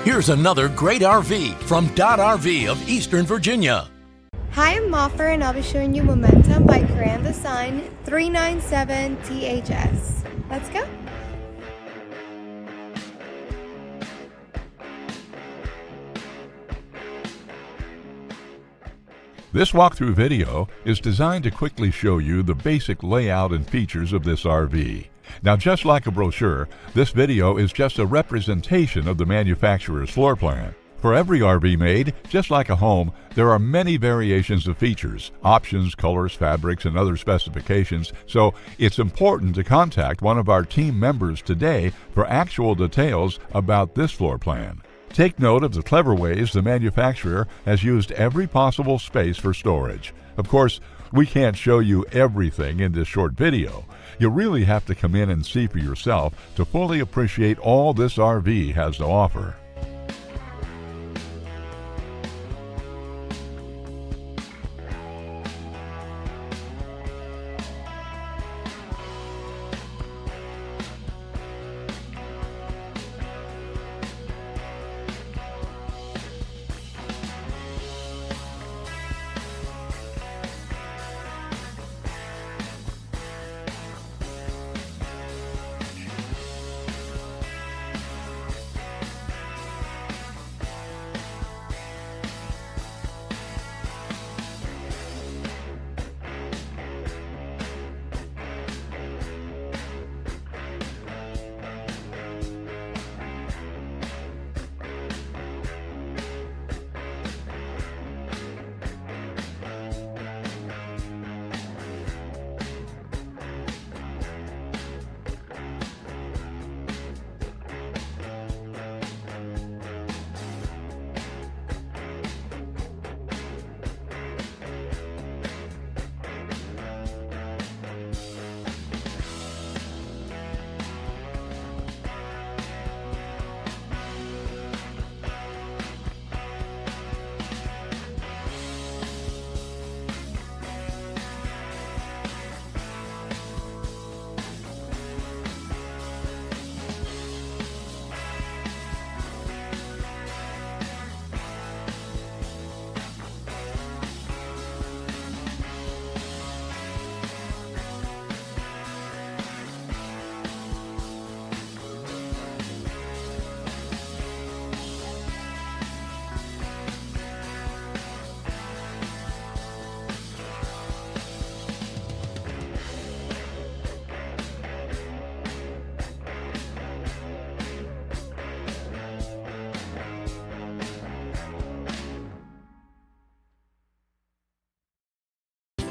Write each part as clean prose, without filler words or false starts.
Here's another great RV from Dodd RV of Eastern Virginia. Hi, I'm Moffer, and I'll be showing you Momentum by Design-Momentum-397THS. Let's go. This walkthrough video is designed to quickly show you the basic layout and features of this RV. Now, just like a brochure, this video is just a representation of the manufacturer's floor plan. For every RV made, just like a home, there are many variations of features, options, colors, fabrics, and other specifications, so it's important to contact one of our team members today for actual details about this floor plan. Take note of the clever ways the manufacturer has used every possible space for storage. Of course, we can't show you everything in this short video. You really have to come in and see for yourself to fully appreciate all this RV has to offer.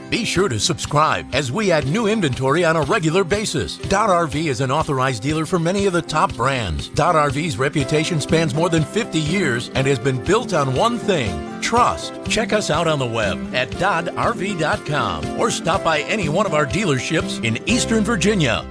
Be sure to subscribe as we add new inventory on a regular basis. Dodd RV is an authorized dealer for many of the top brands. Dodd RV's reputation spans more than 50 years and has been built on one thing: trust. Check us out on the web at doddrv.com or stop by any one of our dealerships in Eastern Virginia.